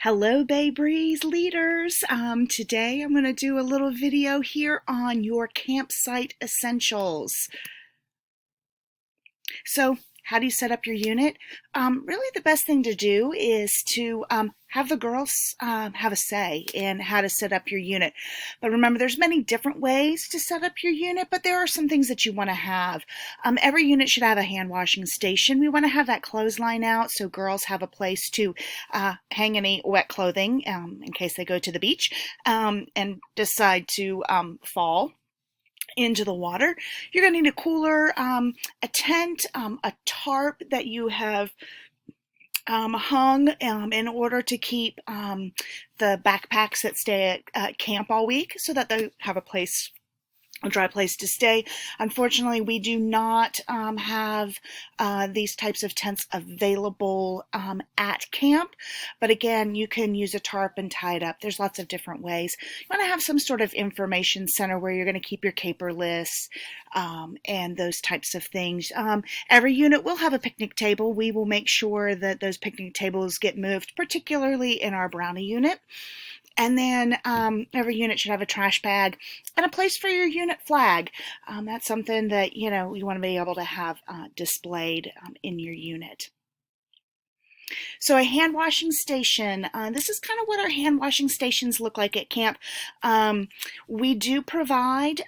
Hello, Bay Breeze leaders. Today I'm going to do a little video here on your campsite essentials. So, how do you set up your unit? Really, the best thing to do is to have the girls have a say in how to set up your unit. But remember, there's many different ways to set up your unit, but there are some things that you want to have. Every unit should have a hand washing station. We want to have that clothesline out so girls have a place to hang any wet clothing in case they go to the beach and decide to fall into the water. You're going to need a cooler, a tent, a tarp that you have hung in order to keep the backpacks that stay at camp all week so that they have a dry place to stay. Unfortunately, we do not have these types of tents available at camp. But again, you can use a tarp and tie it up. There's lots of different ways. You want to have some sort of information center where you're going to keep your caper lists and those types of things. Every unit will have a picnic table. We will make sure that those picnic tables get moved, particularly in our brownie unit. And then every unit should have a trash bag and a place for your unit flag. That's something that, you want to be able to have displayed in your unit. So a hand washing station, this is kind of what our hand washing stations look like at camp. We do provide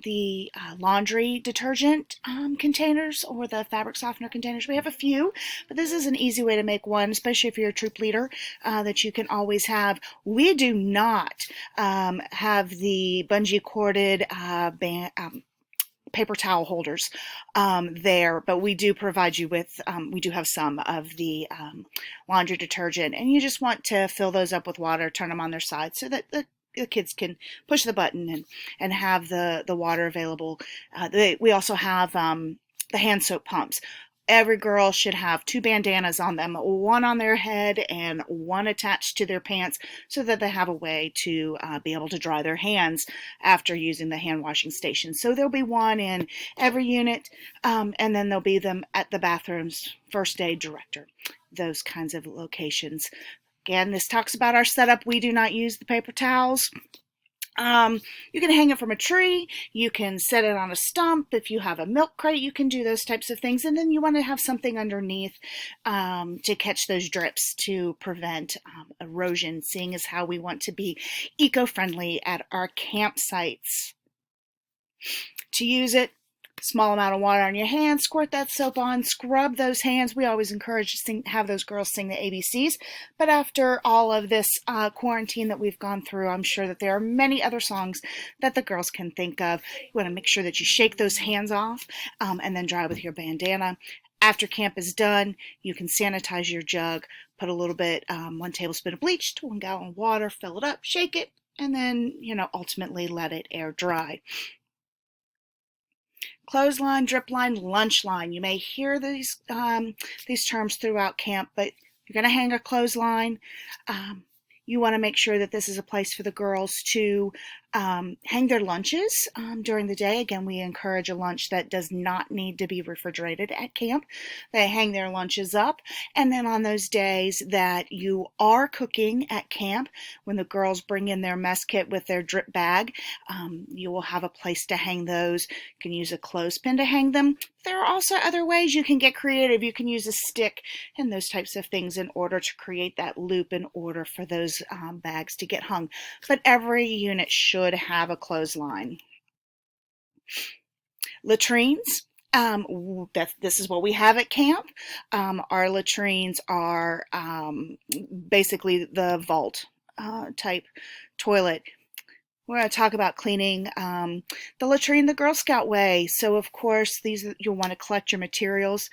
the laundry detergent containers or the fabric softener containers. We have a few, but this is an easy way to make one, especially if you're a troop leader, that you can always have. We do not have the bungee corded paper towel holders there, but we do provide you with, we do have some of the laundry detergent, and you just want to fill those up with water, turn them on their side so that the kids can push the button and have the water available. We also have the hand soap pumps. Every girl should have 2 bandanas on them, one on their head and one attached to their pants so that they have a way to be able to dry their hands after using the hand washing station. So there'll be one in every unit and then there'll be them at the bathrooms, first aid director, those kinds of locations. Again, this talks about our setup. We do not use the paper towels. You can hang it from a tree, you can set it on a stump. If you have a milk crate, you can do those types of things. And then you want to have something underneath to catch those drips to prevent erosion, seeing as how we want to be eco-friendly at our campsites. To use it, small amount of water on your hands, squirt that soap on, scrub those hands. We always encourage to have those girls sing the ABCs, but after all of this quarantine that we've gone through, I'm sure that there are many other songs that the girls can think of. You want to make sure that you shake those hands off and then dry with your bandana. After camp is done, you can sanitize your jug, put a little bit, 1 tablespoon of bleach to 1 gallon of water, fill it up, shake it, and then, ultimately let it air dry. Clothesline, drip line, lunch line. You may hear these terms throughout camp, but you're going to hang a clothesline. You want to make sure that this is a place for the girls to hang their lunches during the day. Again, we encourage a lunch that does not need to be refrigerated at camp. They hang their lunches up, and then on those days that you are cooking at camp, when the girls bring in their mess kit with their drip bag, you will have a place to hang those. You can use a clothespin to hang them. There are also other ways you can get creative. You can use a stick and those types of things in order to create that loop in order for those bags to get hung. But every unit should have a clothesline. Latrines. This is what we have at camp. Our latrines are basically the vault type toilet. We're going to talk about cleaning the latrine the Girl Scout way. So, of course, you'll want to collect your materials.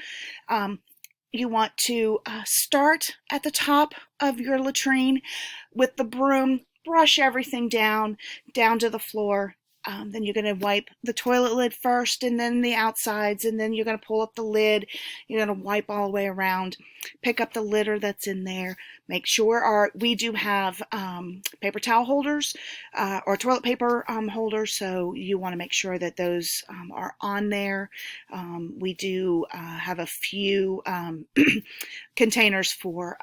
You want to start at the top of your latrine with the broom, brush everything down to the floor. Then you're going to wipe the toilet lid first and then the outsides, and then you're going to pull up the lid. You're going to wipe all the way around, pick up the litter that's in there. Make sure we do have paper towel holders or toilet paper holders, so you want to make sure that those are on there. We do have a few containers for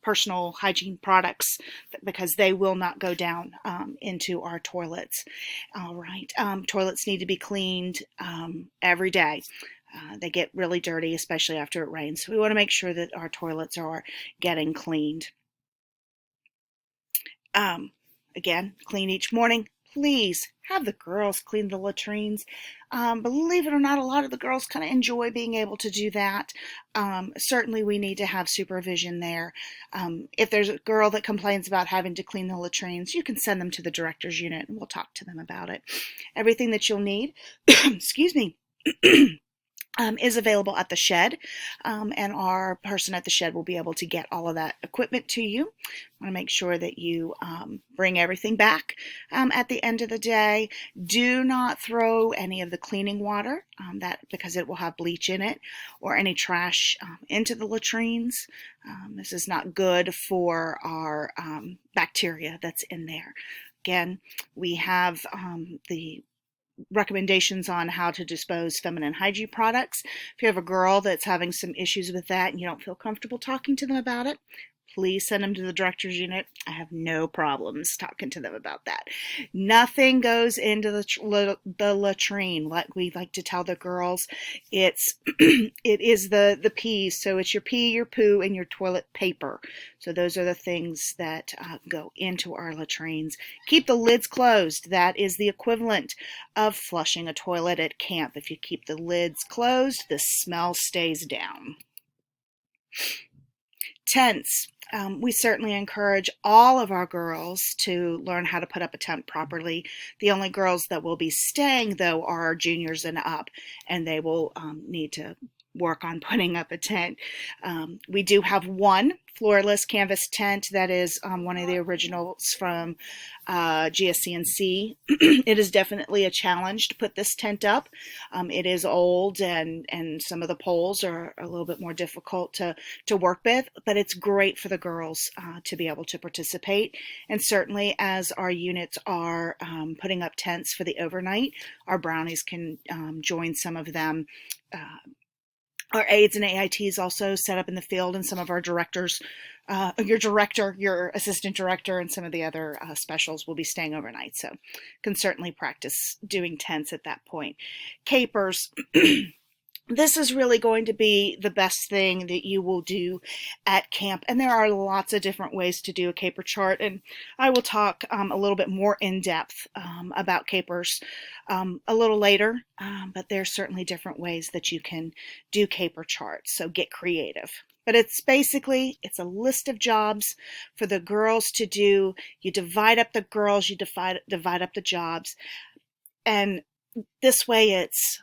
personal hygiene products because they will not go down into our toilets. All right. Toilets need to be cleaned every day. They get really dirty, especially after it rains. So we want to make sure that our toilets are getting cleaned. Again, clean each morning. Please have the girls clean the latrines. Believe it or not, a lot of the girls kind of enjoy being able to do that. Certainly we need to have supervision there. If there's a girl that complains about having to clean the latrines, you can send them to the director's unit and we'll talk to them about it. Everything that you'll need, excuse me, is available at the shed, and our person at the shed will be able to get all of that equipment to you. I want to make sure that you bring everything back at the end of the day. Do not throw any of the cleaning water because it will have bleach in it, or any trash into the latrines. This is not good for our bacteria that's in there. Again, we have the recommendations on how to dispose feminine hygiene products. If you have a girl that's having some issues with that and you don't feel comfortable talking to them about it, please send them to the director's unit. I have no problems talking to them about that. Nothing goes into the latrine. Like we like to tell the girls, it is the P's. So it's your pee, your poo, and your toilet paper. So those are the things that go into our latrines. Keep the lids closed. That is the equivalent of flushing a toilet at camp. If you keep the lids closed, the smell stays down. Tents. We certainly encourage all of our girls to learn how to put up a tent properly. The only girls that will be staying, though, are juniors and up, and they will need to work on putting up a tent. We do have one floorless canvas tent that is one of the originals from GSC&C. It is definitely a challenge to put this tent up. It is old and some of the poles are a little bit more difficult to work with, but it's great for the girls to be able to participate. And certainly as our units are putting up tents for the overnight, our brownies can join some of them. Our aides and AITs also set up in the field, and some of our directors, your assistant director, and some of the other specials will be staying overnight. So can certainly practice doing tents at that point. Capers. This is really going to be the best thing that you will do at camp. And there are lots of different ways to do a caper chart. And I will talk a little bit more in depth about capers a little later. But there's certainly different ways that you can do caper charts. So get creative. But it's a list of jobs for the girls to do. You divide up the girls, you divide up the jobs. And this way it's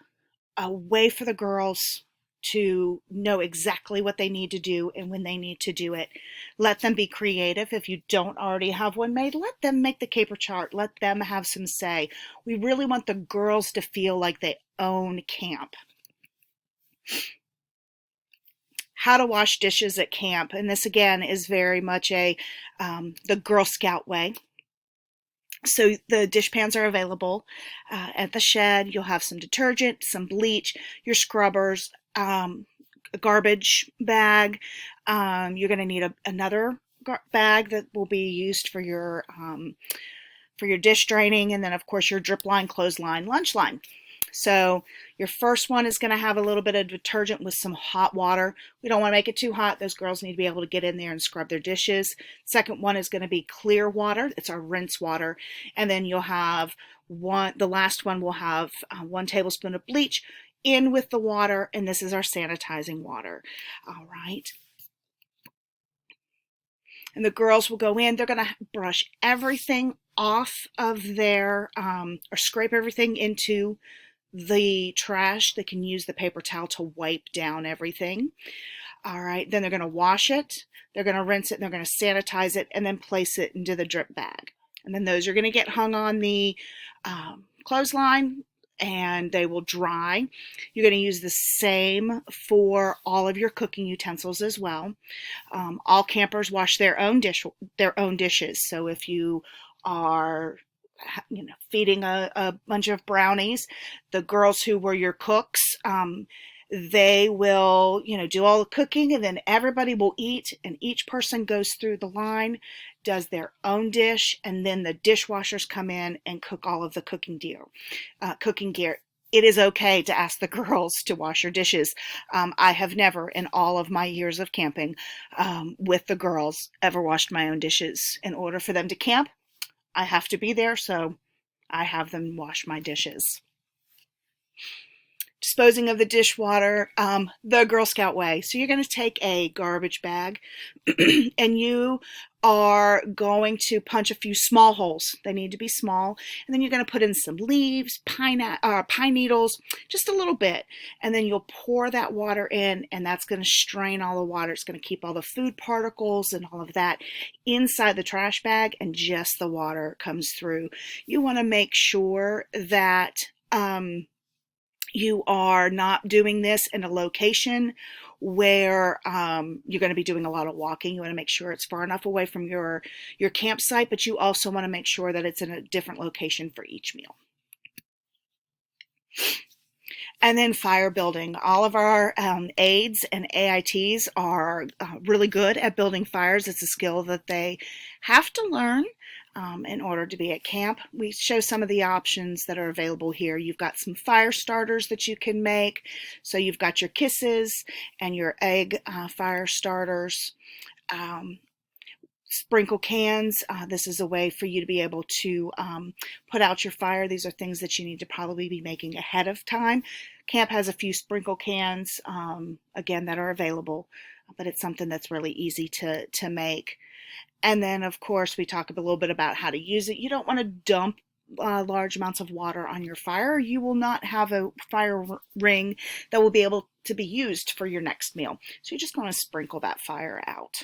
a way for the girls to know exactly what they need to do and when they need to do it. Let them be creative. If you don't already have one made, let them make the caper chart. Let them have some say. We really want the girls to feel like they own camp. How to wash dishes at camp. And this again is very much the Girl Scout way. So the dishpans are available at the shed. You'll have some detergent, some bleach, your scrubbers, a garbage bag. You're going to need another bag that will be used for your dish draining, and then of course your drip line, clothesline, lunch line. So your first one is going to have a little bit of detergent with some hot water. We don't want to make it too hot. Those girls need to be able to get in there and scrub their dishes. Second one is going to be clear water. It's our rinse water. And then you'll have the last one will have 1 tablespoon of bleach in with the water. And this is our sanitizing water. All right. And the girls will go in. They're going to brush everything off of their, or scrape everything into the trash. They can use the paper towel to wipe down everything. All right, then they're going to wash it, they're going to rinse it, and they're going to sanitize it, and then place it into the drip bag. And then those are going to get hung on the clothesline, and they will dry. You're going to use the same for all of your cooking utensils as well. All campers wash their own dishes. So if you are feeding a bunch of brownies, the girls who were your cooks, They will, do all the cooking, and then everybody will eat, and each person goes through the line, does their own dish, and then the dishwashers come in and cook all of the cooking gear. It is okay to ask the girls to wash your dishes. I have never, in all of my years of camping with the girls, ever washed my own dishes. In order for them to camp, I have to be there, so I have them wash my dishes. Disposing of the dishwater, the Girl Scout way. So you're going to take a garbage bag and you are going to punch a few small holes. They need to be small. And then you're going to put in some leaves, pine needles, just a little bit. And then you'll pour that water in, and that's going to strain all the water. It's going to keep all the food particles and all of that inside the trash bag, and just the water comes through. You want to make sure that you are not doing this in a location where you're going to be doing a lot of walking. You want to make sure it's far enough away from your campsite, but you also want to make sure that it's in a different location for each meal. And then fire building. All of our aides and AITs are really good at building fires. It's a skill that they have to learn in order to be at camp. We show some of the options that are available here. You've got some fire starters that you can make. So you've got your kisses and your egg fire starters. Sprinkle cans. This is a way for you to be able to put out your fire. These are things that you need to probably be making ahead of time. Camp has a few sprinkle cans, again, that are available, but it's something that's really easy to make. And then, of course, we talk a little bit about how to use it. You don't want to dump large amounts of water on your fire. You will not have a fire ring that will be able to be used for your next meal. So you just want to sprinkle that fire out.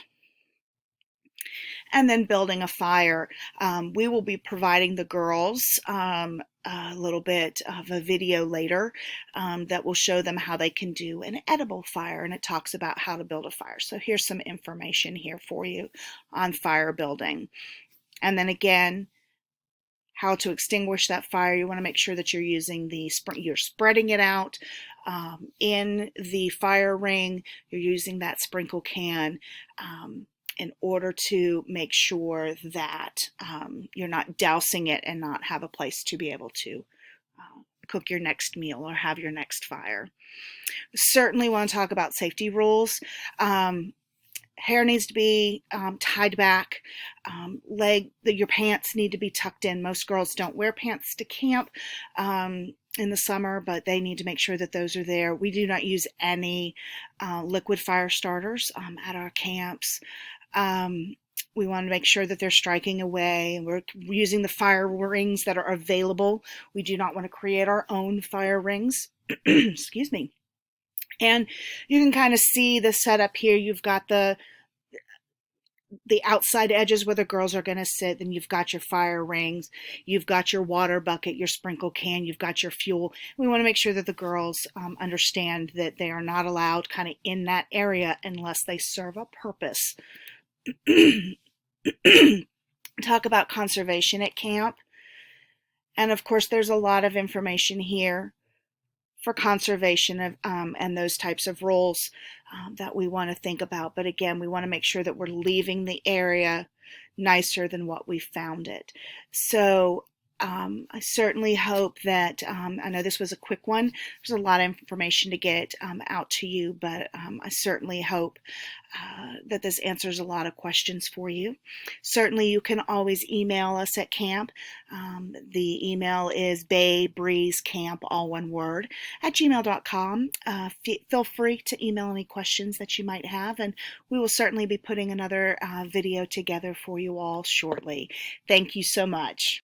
And then building a fire. We will be providing the girls a little bit of a video later that will show them how they can do an edible fire, and it talks about how to build a fire. So here's some information here for you on fire building. And then again, how to extinguish that fire. You want to make sure that you're using you're spreading it out in the fire ring. You're using that sprinkle can in order to make sure that you're not dousing it and not have a place to be able to cook your next meal or have your next fire. Certainly want to talk about safety rules. Hair needs to be tied back. Your pants need to be tucked in. Most girls don't wear pants to camp in the summer, but they need to make sure that those are there. We do not use any liquid fire starters at our camps. We want to make sure that they're striking away. We're using the fire rings that are available. We do not want to create our own fire rings. Excuse me. And you can kind of see the setup here. You've got the outside edges where the girls are going to sit. Then you've got your fire rings. You've got your water bucket, your sprinkle can. You've got your fuel. We want to make sure that the girls understand that they are not allowed kind of in that area unless they serve a purpose. Talk about conservation at camp. And of course, there's a lot of information here for conservation of and those types of rules that we want to think about. But again, we want to make sure that we're leaving the area nicer than what we found it. So I certainly hope that, I know this was a quick one. There's a lot of information to get out to you, but I certainly hope that this answers a lot of questions for you. Certainly you can always email us at camp. The email is baybreezecamp, all one word, @gmail.com. Feel free to email any questions that you might have, and we will certainly be putting another video together for you all shortly. Thank you so much.